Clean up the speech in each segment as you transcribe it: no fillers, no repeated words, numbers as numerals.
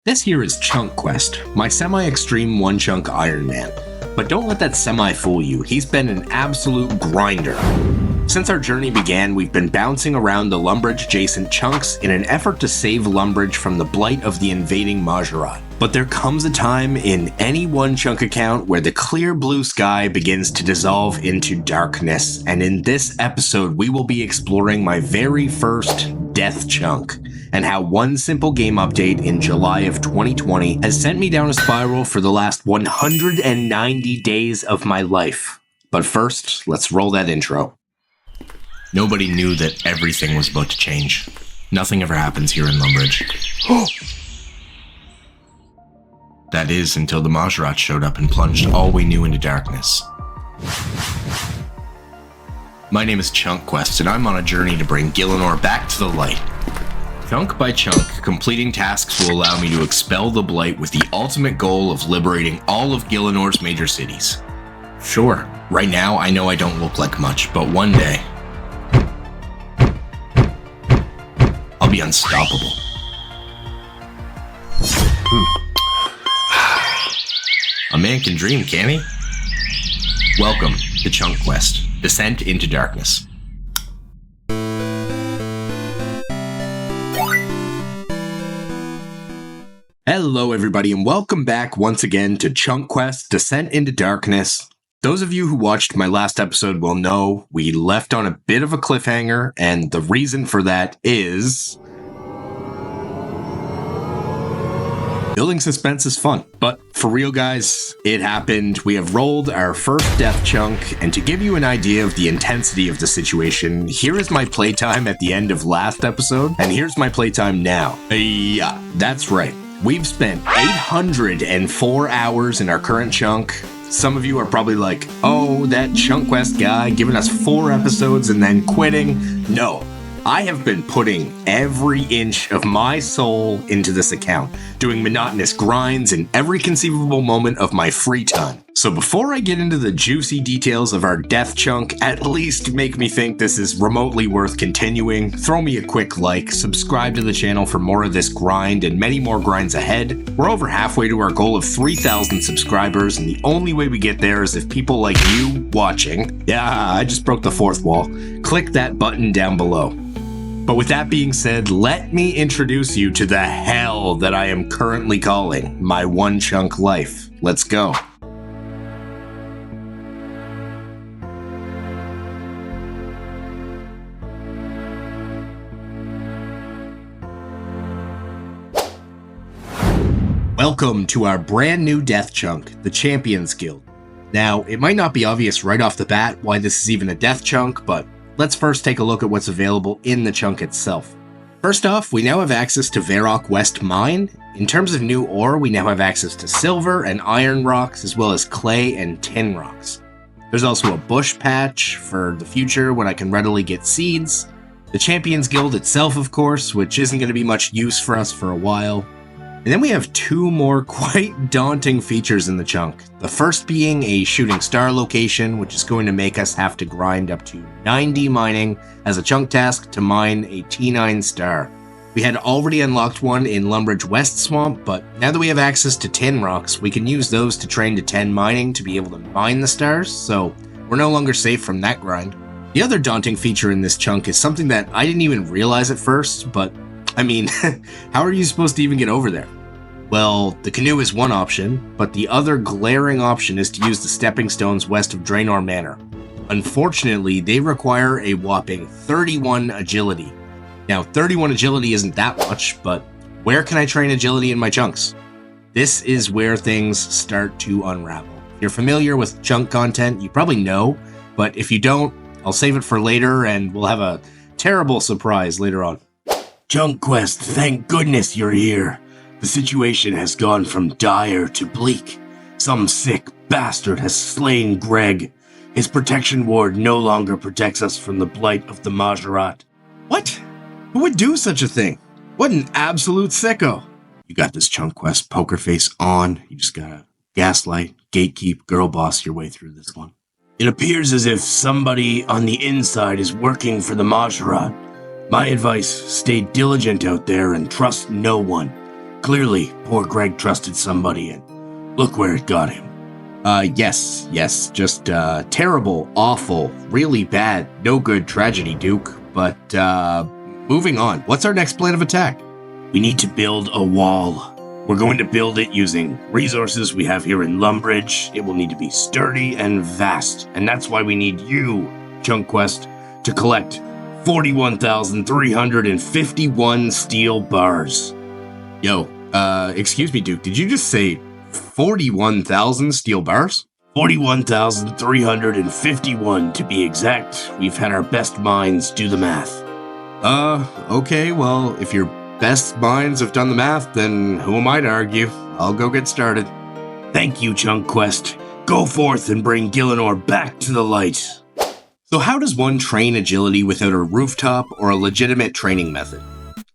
This here is Chunk Quest, my semi-extreme one-chunk Iron Man. But don't let that semi fool you, he's been an absolute grinder. Since our journey began, we've been bouncing around the Lumbridge adjacent chunks in an effort to save Lumbridge from the blight of the invading Mahjarrat. But there comes a time in any one chunk account where the clear blue sky begins to dissolve into darkness, and in this episode we will be exploring my very first death chunk, and how one simple game update in July of 2020 has sent me down a spiral for the last 190 days of my life. But first, let's roll that intro. Nobody knew that everything was about to change. Nothing ever happens here in Lumbridge. That is, until the Mahjarrat showed up and plunged all we knew into darkness. My name is Chunk Quest, and I'm on a journey to bring Gielinor back to the light. Chunk by chunk, completing tasks will allow me to expel the blight with the ultimate goal of liberating all of Gielinor's major cities. Sure, right now I know I don't look like much, but one day, I'll be unstoppable. A man can dream, can't he? Welcome to Chunk Quest, Descent into Darkness. Hello everybody, and welcome back once again to Chunk Quest, Descent into Darkness. Those of you who watched my last episode will know we left on a bit of a cliffhanger, and the reason for that is building suspense is fun. But for real guys, it happened. We have rolled our first death chunk, and to give you an idea of the intensity of the situation, here is my playtime at the end of last episode, and here's my playtime now. Yeah, that's right. We've spent 804 hours in our current chunk. Some of you are probably like, oh, that Chunk Quest guy giving us 4 episodes and then quitting. No, I have been putting every inch of my soul into this account, doing monotonous grinds in every conceivable moment of my free time. So before I get into the juicy details of our death chunk, at least make me think this is remotely worth continuing, throw me a quick like, subscribe to the channel for more of this grind and many more grinds ahead. We're over halfway to our goal of 3,000 subscribers, and the only way we get there is if people like you watching, yeah, I just broke the fourth wall, click that button down below. But with that being said, let me introduce you to the hell that I am currently calling my one chunk life. Let's go. Welcome to our brand new death chunk, the Champions Guild. Now, it might not be obvious right off the bat why this is even a death chunk, but let's first take a look at what's available in the chunk itself. First off, we now have access to Varrock West Mine. In terms of new ore, we now have access to silver and iron rocks, as well as clay and tin rocks. There's also a bush patch for the future when I can readily get seeds. The Champions Guild itself, of course, which isn't going to be much use for us for a while. And then we have 2 more quite daunting features in the chunk. The first being a shooting star location, which is going to make us have to grind up to 90 mining as a chunk task to mine a T9 star. We had already unlocked one in Lumbridge West Swamp, but now that we have access to tin rocks, we can use those to train to 10 mining to be able to mine the stars, so we're no longer safe from that grind. The other daunting feature in this chunk is something that I didn't even realize at first, but I mean, how are you supposed to even get over there? Well, the canoe is one option, but the other glaring option is to use the stepping stones west of Gielinor Manor. Unfortunately, they require a whopping 31 agility. Now, 31 agility isn't that much, but where can I train agility in my chunks? This is where things start to unravel. If you're familiar with chunk content, you probably know, but if you don't, I'll save it for later and we'll have a terrible surprise later on. Chunk Quest, thank goodness you're here. The situation has gone from dire to bleak. Some sick bastard has slain Greg. His protection ward no longer protects us from the blight of the Mahjarrat. What? Who would do such a thing? What an absolute sicko. You got this Chunk Quest poker face on. You just gotta gaslight, gatekeep, girl boss your way through this one. It appears as if somebody on the inside is working for the Mahjarrat. My advice, stay diligent out there and trust no one. Clearly, poor Greg trusted somebody, and look where it got him. Yes, just, terrible, awful, really bad, no good tragedy, Duke. But, moving on. What's our next plan of attack? We need to build a wall. We're going to build it using resources we have here in Lumbridge. It will need to be sturdy and vast, and that's why we need you, Chunk Quest, to collect 41,351 steel bars. Yo, excuse me, Duke, did you just say 41,000 steel bars? 41,351 to be exact. We've had our best minds do the math. Okay, well, if your best minds have done the math, then who am I to argue? I'll go get started. Thank you, Chunk Quest. Go forth and bring Gielinor back to the light. So how does one train agility without a rooftop or a legitimate training method?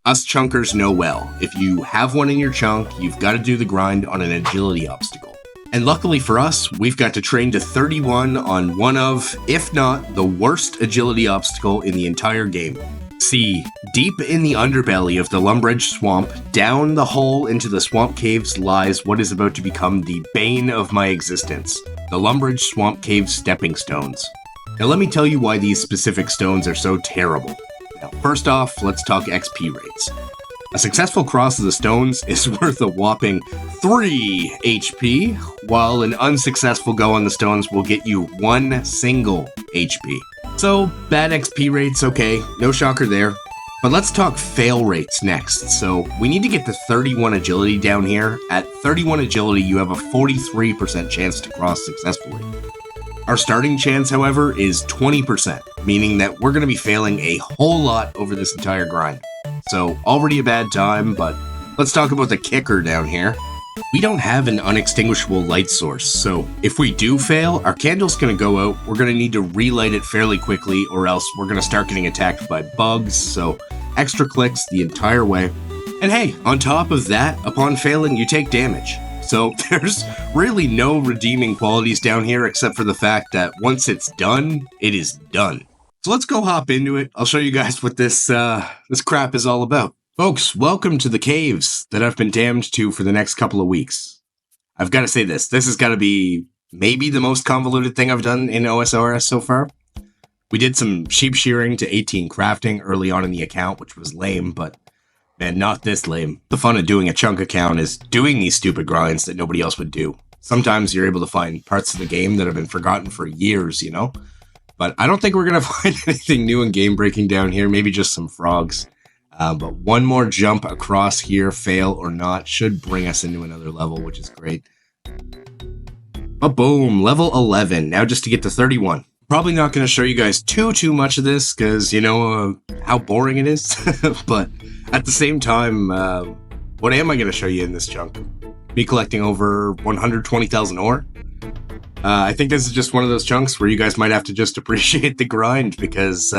Us chunkers know well, if you have one in your chunk, you've got to do the grind on an agility obstacle. And luckily for us, we've got to train to 31 on one of, if not, the worst agility obstacle in the entire game. See, deep in the underbelly of the Lumbridge swamp, down the hole into the swamp caves lies what is about to become the bane of my existence, the Lumbridge swamp cave stepping stones. Now let me tell you why these specific stones are so terrible. Now, first off, let's talk XP rates. A successful cross of the stones is worth a whopping 3 HP, while an unsuccessful go on the stones will get you 1 single HP. So, bad XP rates, okay, no shocker there. But let's talk fail rates next. So, we need to get to 31 agility down here. At 31 agility, you have a 43% chance to cross successfully. Our starting chance, however, is 20%, meaning that we're going to be failing a whole lot over this entire grind. So, already a bad time, but let's talk about the kicker down here. We don't have an unextinguishable light source, so if we do fail, our candle's going to go out, we're going to need to relight it fairly quickly, or else we're going to start getting attacked by bugs, so extra clicks the entire way. And hey, on top of that, upon failing, you take damage. So there's really no redeeming qualities down here except for the fact that once it's done, it is done. So let's go hop into it. I'll show you guys what this crap is all about. Folks, welcome to the caves that I've been damned to for the next couple of weeks. I've got to say this has got to be maybe the most convoluted thing I've done in OSRS so far. We did some sheep shearing to 18 crafting early on in the account, which was lame, but man, not this lame. The fun of doing a chunk account is doing these stupid grinds that nobody else would do. Sometimes you're able to find parts of the game that have been forgotten for years, you know? But I don't think we're going to find anything new and game-breaking down here, maybe just some frogs. But one more jump across here, fail or not, should bring us into another level, which is great. But boom, level 11. Now just to get to 31. Probably not going to show you guys too much of this, because you know how boring it is. But at the same time, what am I going to show you in this chunk? Me collecting over 120,000 ore? I think this is just one of those chunks where you guys might have to just appreciate the grind, because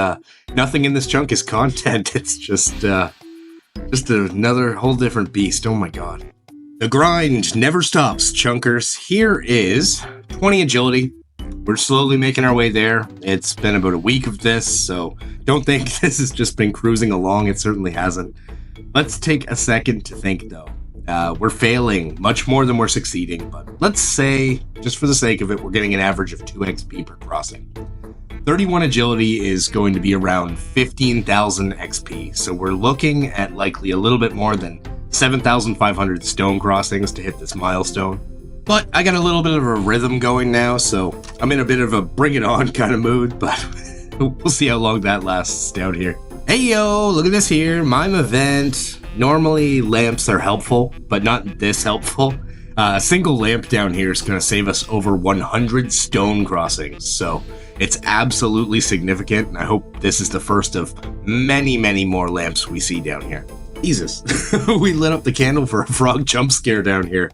nothing in this chunk is content. It's just another whole different beast. Oh my god. The grind never stops, chunkers. Here is 20 agility. We're slowly making our way there. It's been about a week of this, so don't think this has just been cruising along. It certainly hasn't. Let's take a second to think, though. We're failing much more than we're succeeding, but let's say, just for the sake of it, we're getting an average of 2 XP per crossing. 31 agility is going to be around 15,000 XP, so we're looking at likely a little bit more than 7,500 stone crossings to hit this milestone. But I got a little bit of a rhythm going now, so I'm in a bit of a bring it on kind of mood, but we'll see how long that lasts down here. Hey yo, look at this here, mime event. Normally lamps are helpful, but not this helpful. A single lamp down here is going to save us over 100 stone crossings, so it's absolutely significant, and I hope this is the first of many more lamps we see down here. Jesus, we lit up the candle for a frog jump scare down here.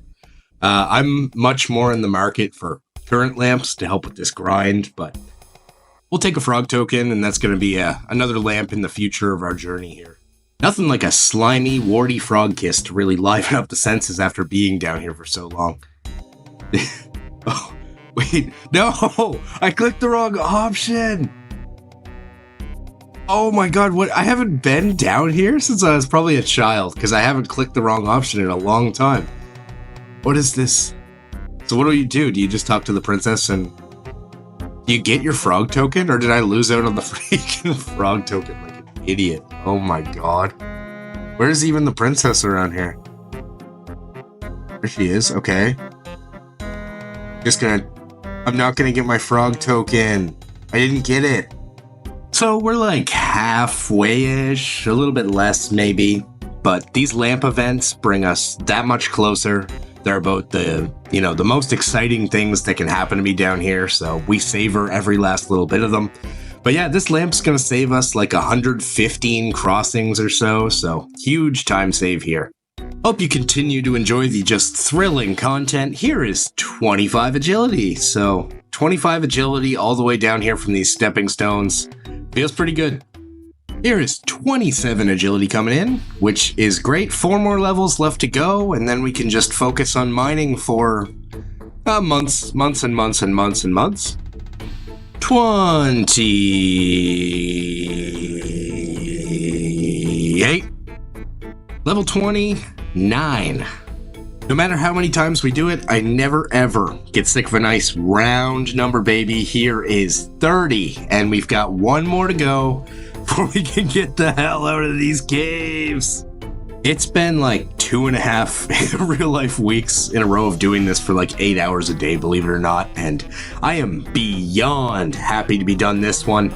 I'm much more in the market for current lamps to help with this grind, but we'll take a frog token, and that's going to be another lamp in the future of our journey here. Nothing like a slimy, warty frog kiss to really liven up the senses after being down here for so long. Oh, wait, no! I clicked the wrong option! Oh my god, what? I haven't been down here since I was probably a child, because I haven't clicked the wrong option in a long time. What is this? So what do? Do you just talk to the princess and... Do you get your frog token, or did I lose out on the freaking frog token like an idiot? Oh my god. Where's even the princess around here? There she is, okay. I'm not gonna get my frog token. I didn't get it. So we're like halfway-ish, a little bit less maybe, but these lamp events bring us that much closer. They're about the most exciting things that can happen to me down here, so we savor every last little bit of them. But yeah, this lamp's gonna save us like 115 crossings or so huge time save here. Hope you continue to enjoy the just thrilling content. Here is 25 agility, so 25 agility all the way down here from these stepping stones. Feels pretty good. Here is 27 agility coming in, which is great. 4 more levels left to go, and then we can just focus on mining for months and months and months and months. 28. Level 29. No matter how many times we do it, I never ever get sick of a nice round number, baby. Here is 30, and we've got 1 more to go before we can get the hell out of these caves. It's been like 2.5 real life weeks in a row of doing this for like 8 hours a day, believe it or not, and I am beyond happy to be done this one.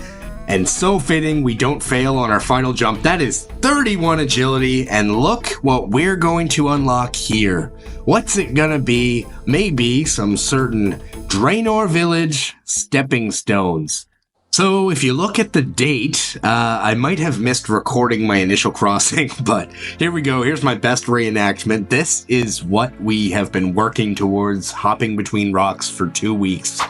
And so fitting we don't fail on our final jump. That is 31 agility, and look what we're going to unlock here. What's it gonna be? Maybe some certain Gielinor village stepping stones. So if you look at the date, I might have missed recording my initial crossing, but here we go. Here's my best reenactment. This is what we have been working towards, hopping between rocks for 2 weeks.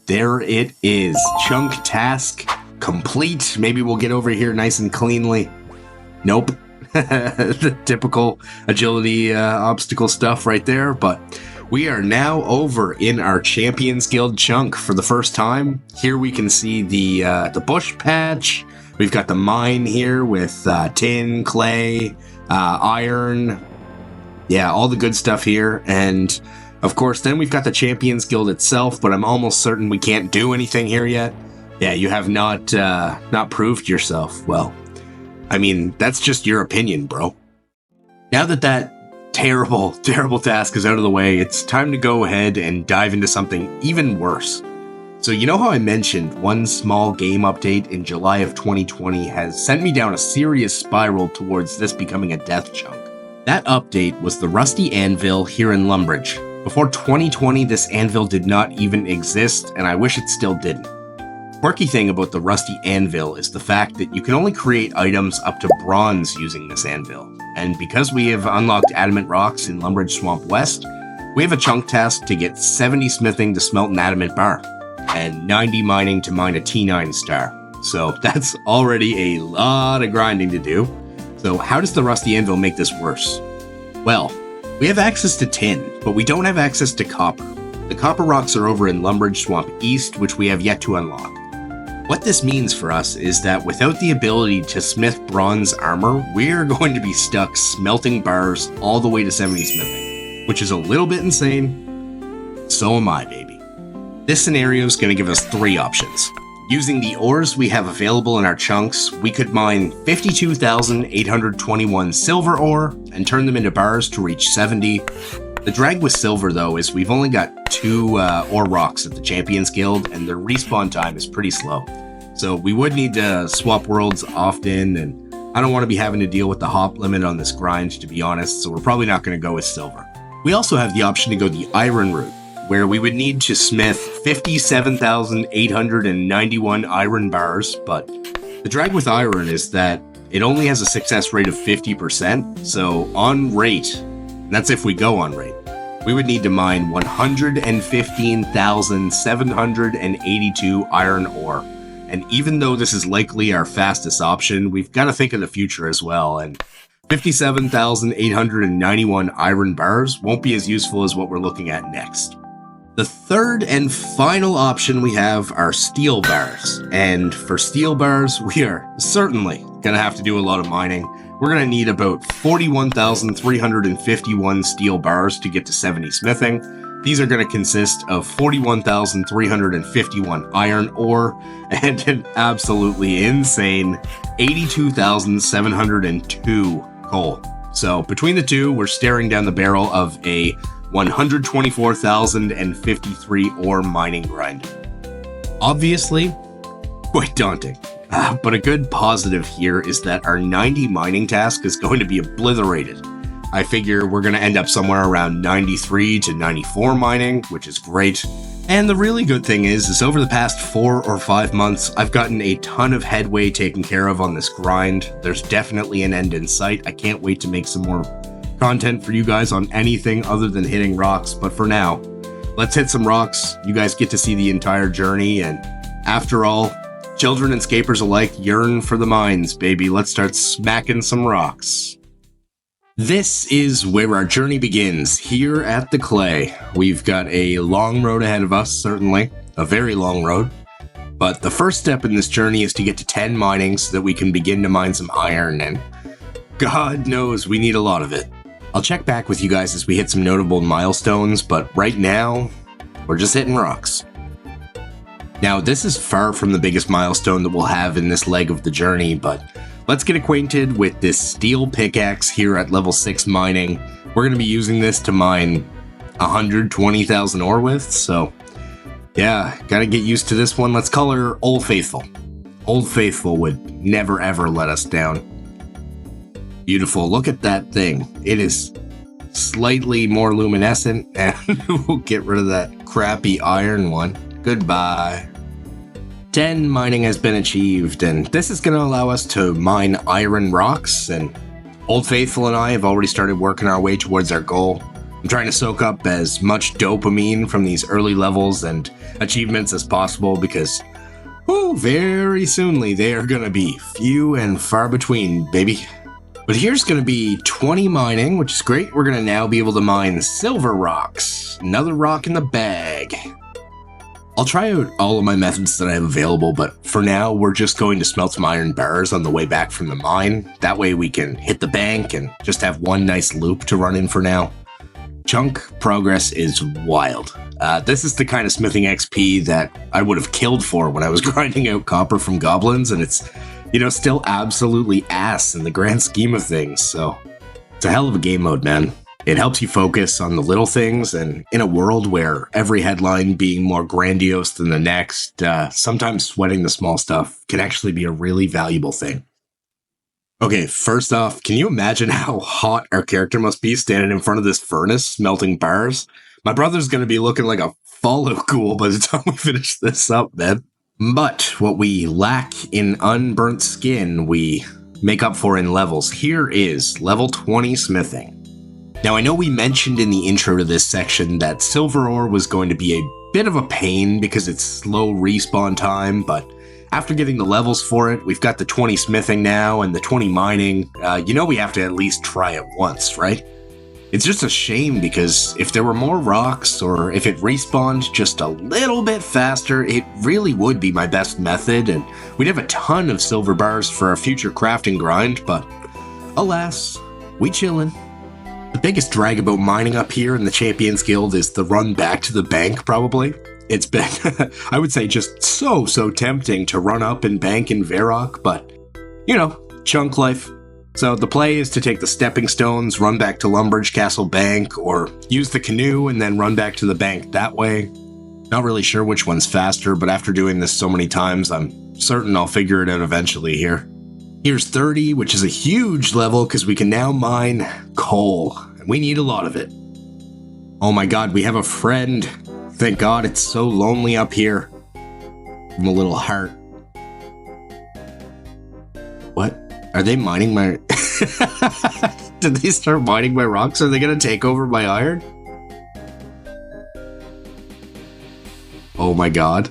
There it is. Chunk task complete. Maybe we'll get over here nice and cleanly. Nope. The typical agility obstacle stuff right there, but we are now over in our Champions Guild chunk for the first time. Here we can see the bush patch. We've got the mine here with tin, clay, iron. Yeah, all the good stuff here. And of course, then we've got the Champions Guild itself, but I'm almost certain we can't do anything here yet. Yeah, you have not proved yourself. Well, I mean, that's just your opinion, bro. Now that terrible task is out of the way, it's time to go ahead and dive into something even worse. So you know how I mentioned one small game update in July of 2020 has sent me down a serious spiral towards this becoming a death chunk? That update was the Rusty Anvil here in Lumbridge. Before 2020, this anvil did not even exist, and I wish it still didn't. Quirky thing about the Rusty Anvil is the fact that you can only create items up to bronze using this anvil. And because we have unlocked adamant rocks in Lumbridge Swamp West, we have a chunk task to get 70 smithing to smelt an adamant bar, and 90 mining to mine a T9 star. So that's already a lot of grinding to do. So how does the Rusty Anvil make this worse? Well, we have access to tin, but we don't have access to copper. The copper rocks are over in Lumbridge Swamp East, which we have yet to unlock. What this means for us is that without the ability to smith bronze armor, we're going to be stuck smelting bars all the way to 70 smithing, which is a little bit insane. So am I, baby. This scenario is going to give us 3 options. Using the ores we have available in our chunks, we could mine 52,821 silver ore and turn them into bars to reach 70. The drag with silver, though, is we've only got 2 ore rocks at the Champions Guild, and their respawn time is pretty slow. So we would need to swap worlds often, and I don't want to be having to deal with the hop limit on this grind, to be honest, so we're probably not going to go with silver. We also have the option to go the iron route, where we would need to smith 57,891 iron bars, but the drag with iron is that it only has a success rate of 50%, so on rate, and that's if we go on rate, we would need to mine 115,782 iron ore. And even though this is likely our fastest option, we've got to think of the future as well, and 57,891 iron bars won't be as useful as what we're looking at next. The third and final option we have are steel bars. And for steel bars, we are certainly going to have to do a lot of mining. We're going to need about 41,351 steel bars to get to 70 smithing. These are going to consist of 41,351 iron ore and an absolutely insane 82,702 coal. So between the two, we're staring down the barrel of a 124,053 ore mining grind. Obviously, quite daunting. But a good positive here is that our 90 mining task is going to be obliterated. I figure we're going to end up somewhere around 93 to 94 mining, which is great. And the really good thing is over the past 4 or 5 months, I've gotten a ton of headway taken care of on this grind. There's definitely an end in sight. I can't wait to make some more content for you guys on anything other than hitting rocks. But for now, let's hit some rocks. You guys get to see the entire journey. And after all, children and scapers alike yearn for the mines, baby. Let's start smacking some rocks. This is where our journey begins, here at the clay. We've got a long road ahead of us, certainly. A very long road. But the first step in this journey is to get to 10 mining so that we can begin to mine some iron, and God knows we need a lot of it. I'll check back with you guys as we hit some notable milestones, but right now, we're just hitting rocks. Now, this is far from the biggest milestone that we'll have in this leg of the journey, but let's get acquainted with this steel pickaxe here at level 6 mining. We're going to be using this to mine 120,000 ore with, so yeah, gotta get used to this one. Let's call her Old Faithful. Old Faithful would never ever let us down. Beautiful, look at that thing. It is slightly more luminescent, and we'll get rid of that crappy iron one. Goodbye. 10 mining has been achieved, and this is going to allow us to mine iron rocks, and Old Faithful and I have already started working our way towards our goal. I'm trying to soak up as much dopamine from these early levels and achievements as possible because, very soonly they are going to be few and far between, baby. But here's going to be 20 mining, which is great. We're going to now be able to mine silver rocks. Another rock in the bag. I'll try out all of my methods that I have available, but for now, we're just going to smelt some iron bars on the way back from the mine. That way we can hit the bank and just have one nice loop to run in for now. Chunk progress is wild. This is the kind of smithing XP that I would have killed for when I was grinding out copper from goblins, and it's, still absolutely ass in the grand scheme of things, so it's a hell of a game mode, man. It helps you focus on the little things, and in a world where every headline being more grandiose than the next, sometimes sweating the small stuff can actually be a really valuable thing. Okay, first off, can you imagine how hot our character must be standing in front of this furnace smelting bars? My brother's going to be looking like a Fallout ghoul by the time we finish this up, man. But what we lack in unburnt skin, we make up for in levels. Here is level 20 smithing. Now, I know we mentioned in the intro to this section that silver ore was going to be a bit of a pain because it's slow respawn time, but after getting the levels for it, we've got the 20 smithing now and the 20 mining. We have to at least try it once, right? It's just a shame because if there were more rocks or if it respawned just a little bit faster, it really would be my best method, and we'd have a ton of silver bars for our future crafting grind, but alas, we chillin'. The biggest drag about mining up here in the Champions Guild is the run back to the bank, probably. It's been, I would say, just so tempting to run up and bank in Varrock, but, chunk life. So the play is to take the stepping stones, run back to Lumbridge Castle Bank, or use the canoe and then run back to the bank that way. Not really sure which one's faster, but after doing this so many times, I'm certain I'll figure it out eventually here. Here's 30, which is a huge level because we can now mine coal, and we need a lot of it. Oh my god, we have a friend. Thank god, it's so lonely up here. I'm a little heart. What? Are they mining my... Did they start mining my rocks? Are they gonna take over my iron? Oh my god.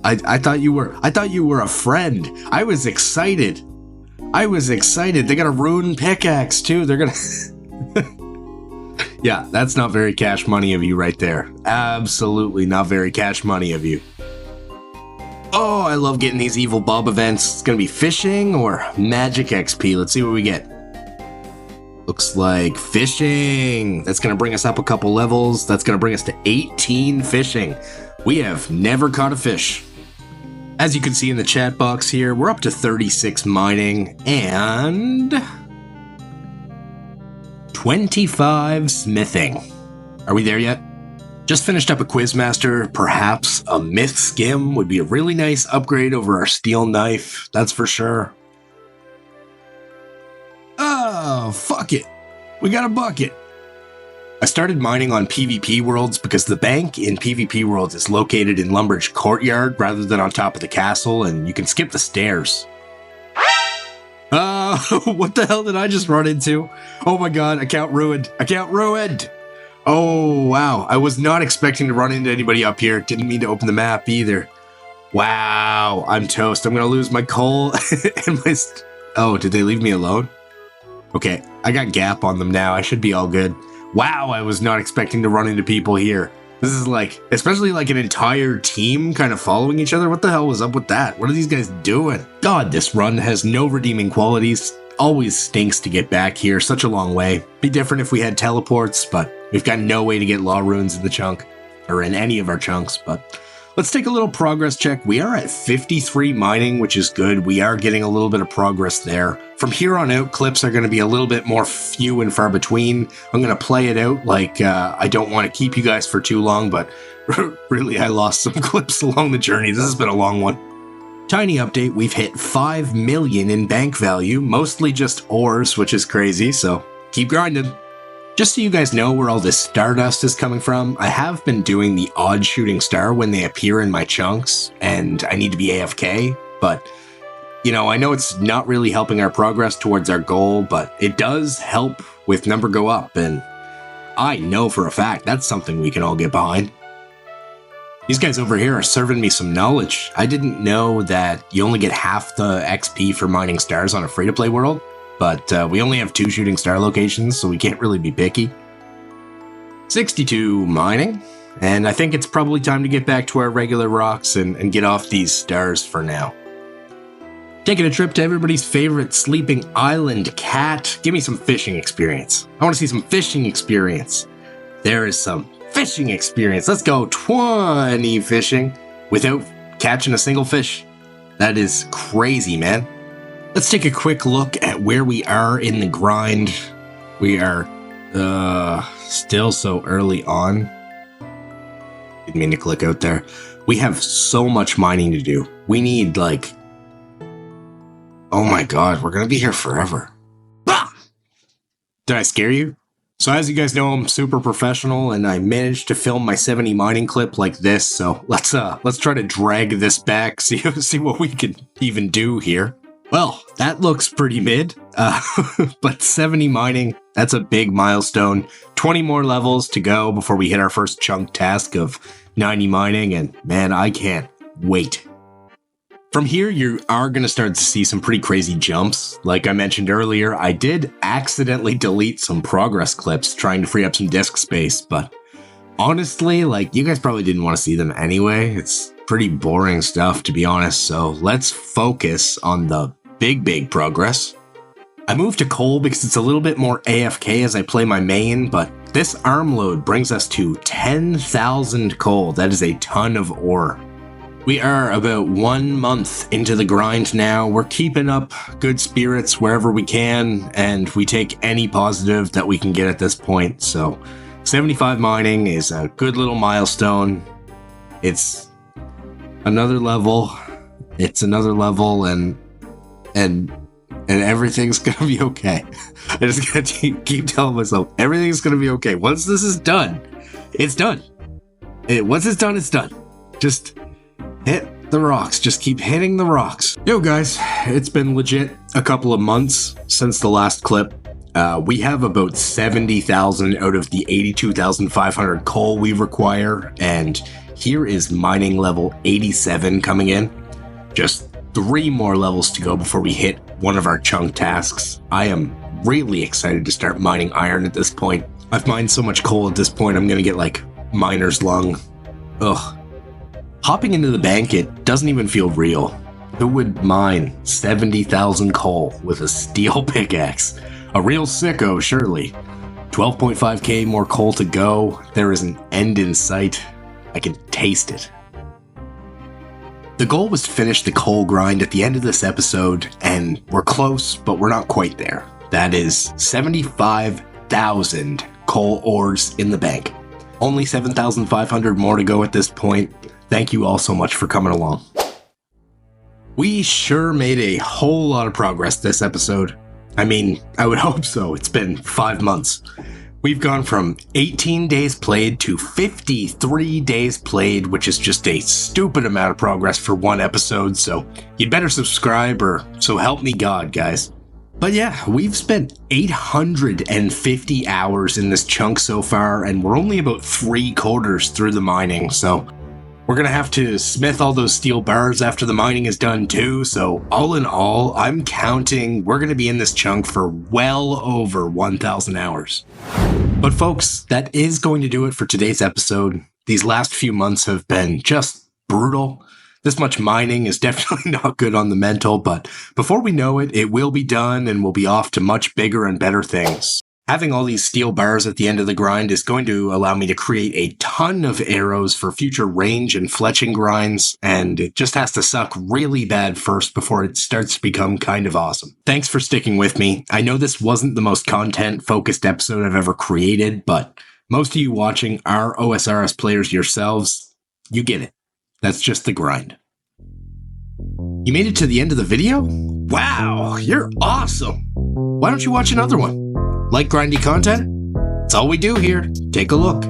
I thought you were a friend. I was excited. They got a rune pickaxe too. They're gonna... Yeah, that's not very cash money of you right there. Absolutely not very cash money of you. Oh, I love getting these evil Bob events. It's gonna be fishing or magic XP. Let's see what we get. Looks like fishing. That's gonna bring us up a couple levels. That's gonna bring us to 18 fishing. We have never caught a fish. As you can see in the chat box here, we're up to 36 mining and 25 smithing. Are we there yet? Just finished up a Quizmaster. Perhaps a myth skim would be a really nice upgrade over our steel knife. That's for sure. Oh, fuck it. We got a bucket. I started mining on PvP worlds because the bank in PvP worlds is located in Lumbridge Courtyard rather than on top of the castle, and you can skip the stairs. What the hell did I just run into? Oh my god, account ruined. Account ruined! Oh, wow. I was not expecting to run into anybody up here. Didn't mean to open the map either. Wow, I'm toast. I'm gonna lose my coal and my... Oh, did they leave me alone? Okay, I got gap on them now. I should be all good. Wow, I was not expecting to run into people here. This is like, especially like an entire team kind of following each other. What the hell was up with that? What are these guys doing? God, this run has no redeeming qualities. Always stinks to get back here. Such a long way. Be different if we had teleports, but we've got no way to get law runes in the chunk, or in any of our chunks, but... Let's take a little progress check. We are at 53 mining, which is good. We are getting a little bit of progress there. From here on out, clips are going to be a little bit more few and far between. I'm going to play it out like I don't want to keep you guys for too long, but really, I lost some clips along the journey. This has been a long one. Tiny update, we've hit 5 million in bank value, mostly just ores, which is crazy, so keep grinding. Just so you guys know where all this stardust is coming from, I have been doing the odd shooting star when they appear in my chunks, and I need to be AFK, but, you know, I know it's not really helping our progress towards our goal, but it does help with number go up, and I know for a fact that's something we can all get behind. These guys over here are serving me some knowledge. I didn't know that you only get half the XP for mining stars on a free-to-play world. But we only have 2 shooting star locations, so we can't really be picky. 62 mining, and I think it's probably time to get back to our regular rocks and get off these stars for now. Taking a trip to everybody's favorite sleeping island, Cat. Give me some fishing experience. I want to see some fishing experience. There is some fishing experience. Let's go 20 fishing without catching a single fish. That is crazy, man. Let's take a quick look at where we are in the grind. We are still so early on. Didn't mean to click out there. We have so much mining to do. We need like... Oh my god, we're gonna be here forever. Ah! Did I scare you? So as you guys know, I'm super professional and I managed to film my 70 mining clip like this, so let's try to drag this back, see what we can even do here. Well, that looks pretty mid, but 70 mining, that's a big milestone. 20 more levels to go before we hit our first chunk task of 90 mining, and man, I can't wait. From here, you are going to start to see some pretty crazy jumps. Like I mentioned earlier, I did accidentally delete some progress clips trying to free up some disk space, but honestly, like, you guys probably didn't want to see them anyway. It's pretty boring stuff, to be honest, so let's focus on the big progress. I moved to coal because it's a little bit more AFK as I play my main, but this arm load brings us to 10,000 coal. That is a ton of ore. We are about 1 month into the grind now. We're keeping up good spirits wherever we can, and we take any positive that we can get at this point. So 75 mining is a good little milestone. It's another level. It's another level, and everything's gonna be okay. I just gotta keep telling myself everything's gonna be okay. Once this is done, it's done. Once it's done, it's done. Just hit the rocks. Just keep hitting the rocks. Yo guys, it's been legit a couple of months since the last clip. We have about 70,000 out of the 82,500 coal we require, and here is mining level 87 coming in. Just 3 more levels to go before we hit one of our chunk tasks. I am really excited to start mining iron at this point. I've mined so much coal at this point, I'm gonna get like miner's lung. Ugh. Hopping into the bank, it doesn't even feel real. Who would mine 70,000 coal with a steel pickaxe? A real sicko, surely. 12.5k more coal to go. There is an end in sight. I can taste it. The goal was to finish the coal grind at the end of this episode, and we're close, but we're not quite there. That is 75,000 coal ores in the bank. Only 7,500 more to go at this point. Thank you all so much for coming along. We sure made a whole lot of progress this episode. I mean, I would hope so. It's been 5 months. We've gone from 18 days played to 53 days played, which is just a stupid amount of progress for one episode, so you'd better subscribe or so help me God, guys. But yeah, we've spent 850 hours in this chunk so far, and we're only about 3/4 through the mining, so we're gonna have to smith all those steel bars after the mining is done too, so all in all, I'm counting we're gonna be in this chunk for well over 1,000 hours. But folks, that is going to do it for today's episode. These last few months have been just brutal. This much mining is definitely not good on the mental, but before we know it, it will be done and we'll be off to much bigger and better things. Having all these steel bars at the end of the grind is going to allow me to create a ton of arrows for future range and fletching grinds, and it just has to suck really bad first before it starts to become kind of awesome. Thanks for sticking with me. I know this wasn't the most content-focused episode I've ever created, but most of you watching are OSRS players yourselves. You get it. That's just the grind. You made it to the end of the video? Wow, you're awesome! Why don't you watch another one? Like grindy content? It's all we do here. Take a look.